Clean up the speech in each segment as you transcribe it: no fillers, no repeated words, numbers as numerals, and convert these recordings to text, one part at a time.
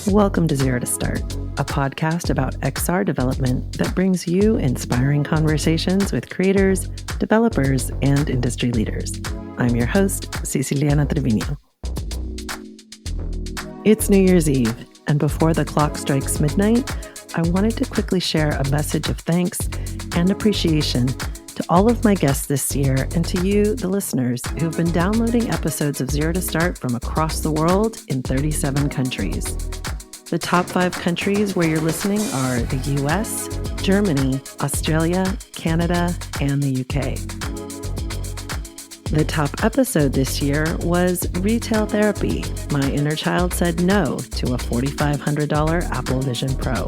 Welcome to Zero to Start, a podcast about XR development that brings you inspiring conversations with creators, developers, and industry leaders. I'm your host, Ceciliana Trevino. It's New Year's Eve, and before the clock strikes midnight, I wanted to quickly share a message of thanks and appreciation to all of my guests this year and to you, the listeners, who've been downloading episodes of Zero to Start from across the world in 37 countries. The top 5 countries where you're listening are the US, Germany, Australia, Canada, and the UK. The top episode this year was Retail Therapy. My inner child said no to a $4,500 Apple Vision Pro,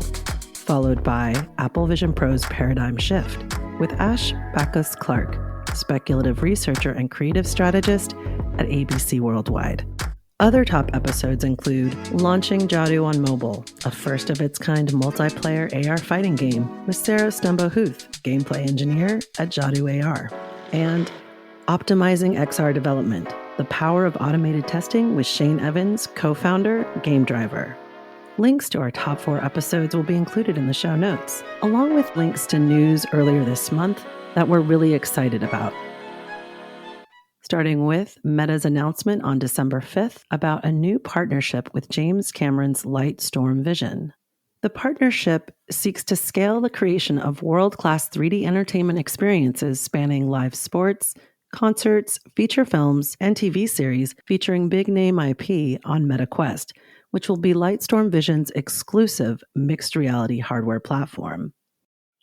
followed by Apple Vision Pro's Paradigm Shift with Ash Backus-Clark, speculative researcher and creative strategist at ABC Worldwide. Other top episodes include Launching Jadu on Mobile, a first-of-its-kind multiplayer AR fighting game with Sarah Stumbo-Huth, gameplay engineer at Jadu AR, and Optimizing XR Development, the power of automated testing with Shane Evans, co-founder, Game Driver. Links to our top 4 episodes will be included in the show notes, along with links to news earlier this month that we're really excited about. Starting with Meta's announcement on December 5th about a new partnership with James Cameron's Lightstorm Vision. The partnership seeks to scale the creation of world-class 3D entertainment experiences spanning live sports, concerts, feature films, and TV series featuring big-name IP on Meta Quest, which will be Lightstorm Vision's exclusive mixed reality hardware platform.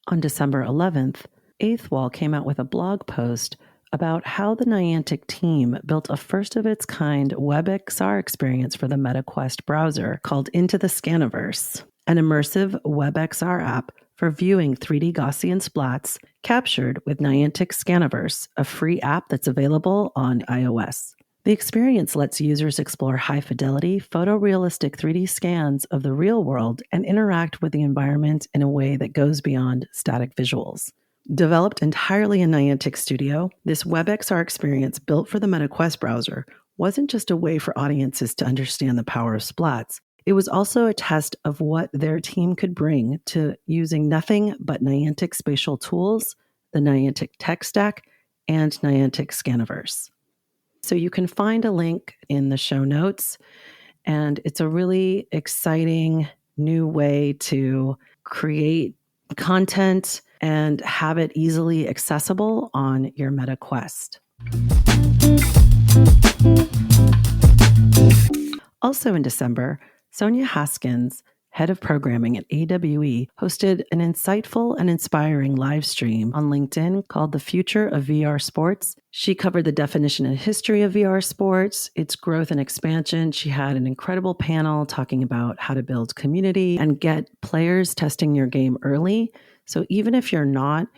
On December 11th, Eighth Wall came out with a blog post about how the Niantic team built a first-of-its-kind WebXR experience for the Meta Quest browser called Into the Scaniverse, an immersive WebXR app for viewing 3D Gaussian splats captured with Niantic Scaniverse, a free app that's available on iOS. The experience lets users explore high-fidelity, photorealistic 3D scans of the real world and interact with the environment in a way that goes beyond static visuals. Developed entirely in Niantic Studio, this WebXR experience built for the Meta Quest browser wasn't just a way for audiences to understand the power of splats. It was also a test of what their team could bring to using nothing but Niantic spatial tools, the Niantic tech stack, and Niantic Scaniverse. So you can find a link in the show notes, and it's a really exciting new way to create content and have it easily accessible on your Meta Quest. Also in December, Sonia Haskins, head of programming at AWE, hosted an insightful and inspiring live stream on LinkedIn called The Future of VR Sports. She covered the definition and history of VR sports, its growth and expansion. She had an incredible panel talking about how to build community and get players testing your game early. So even if you're not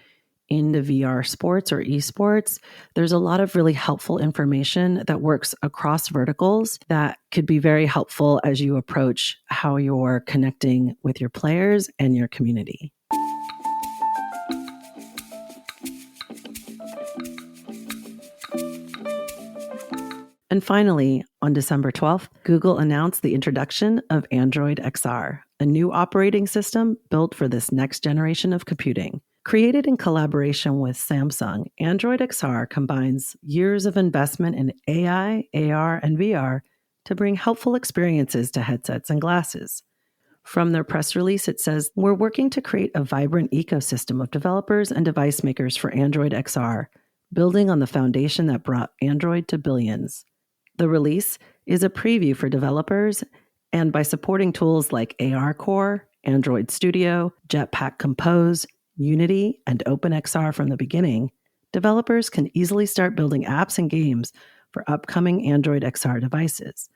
into VR sports or esports, there's a lot of really helpful information that works across verticals that could be very helpful as you approach how you're connecting with your players and your community. And finally, on December 12th, Google announced the introduction of Android XR, a new operating system built for this next generation of computing. Created in collaboration with Samsung, Android XR combines years of investment in AI, AR, and VR to bring helpful experiences to headsets and glasses. From their press release, it says, "We're working to create a vibrant ecosystem of developers and device makers for Android XR, building on the foundation that brought Android to billions." The release is a preview for developers, and by supporting tools like AR Core, Android Studio, Jetpack Compose, Unity, and OpenXR from the beginning, developers can easily start building apps and games for upcoming Android XR devices.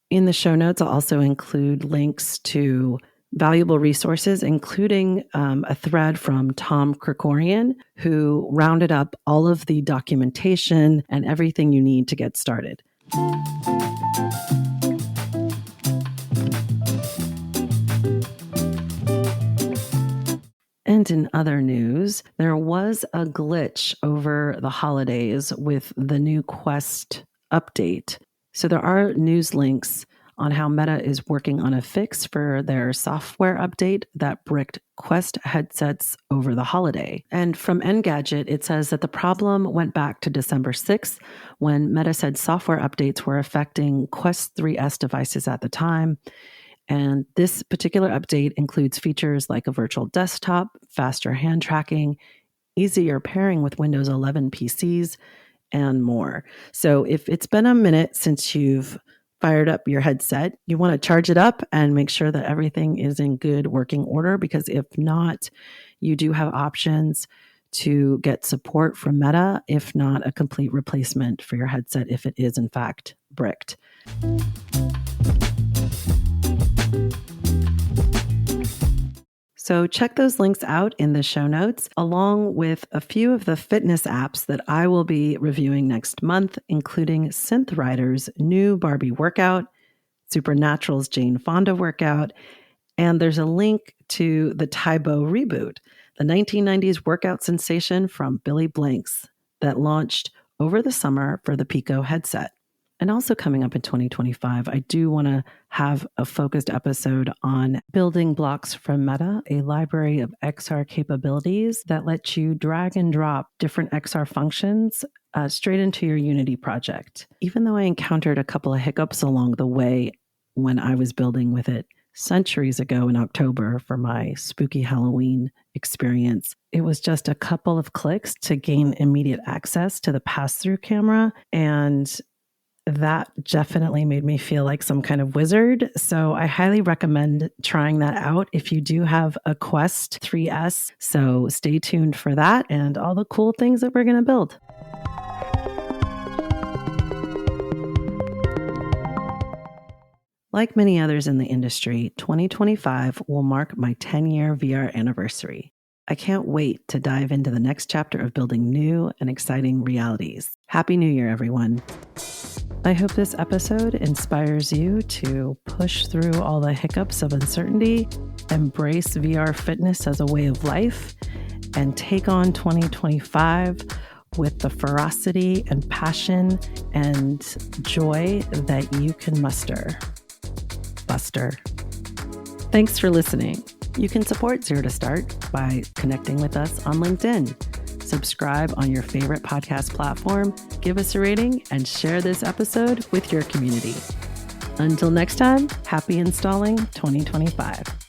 In the show notes, I'll also include links to valuable resources, including a thread from Tom Krikorian, who rounded up all of the documentation and everything you need to get started. And in other news, there was a glitch over the holidays with the new Quest update. So there are news links on how Meta is working on a fix for their software update that bricked Quest headsets over the holiday. And from Engadget, it says that the problem went back to December 6th when Meta said software updates were affecting Quest 3S devices at the time. And this particular update includes features like a virtual desktop, faster hand tracking, easier pairing with Windows 11 PCs, and more. So if it's been a minute since you've fired up your headset, you want to charge it up and make sure that everything is in good working order, because if not, you do have options to get support from Meta, if not a complete replacement for your headset if it is in fact bricked. So check those links out in the show notes, along with a few of the fitness apps that I will be reviewing next month, including Synth Rider's new Barbie workout, Supernatural's Jane Fonda workout, and there's a link to the Taibo Reboot, the 1990s workout sensation from Billy Blanks that launched over the summer for the Pico headset. And also coming up in 2025, I do want to have a focused episode on Building Blocks from Meta, a library of XR capabilities that let you drag and drop different XR functions straight into your Unity project. Even though I encountered a couple of hiccups along the way when I was building with it centuries ago in October for my spooky Halloween experience, it was just a couple of clicks to gain immediate access to the pass-through camera, and that definitely made me feel like some kind of wizard. So I highly recommend trying that out if you do have a Quest 3S. So stay tuned for that and all the cool things that we're going to build. Like many others in the industry, 2025 will mark my 10-year VR anniversary. I can't wait to dive into the next chapter of building new and exciting realities. Happy New Year, everyone. I hope this episode inspires you to push through all the hiccups of uncertainty, embrace VR fitness as a way of life, and take on 2025 with the ferocity and passion and joy that you can muster. Buster. Thanks for listening. You can support Zero to Start by connecting with us on LinkedIn. Subscribe on your favorite podcast platform, give us a rating, and share this episode with your community. Until next time, happy installing 2025.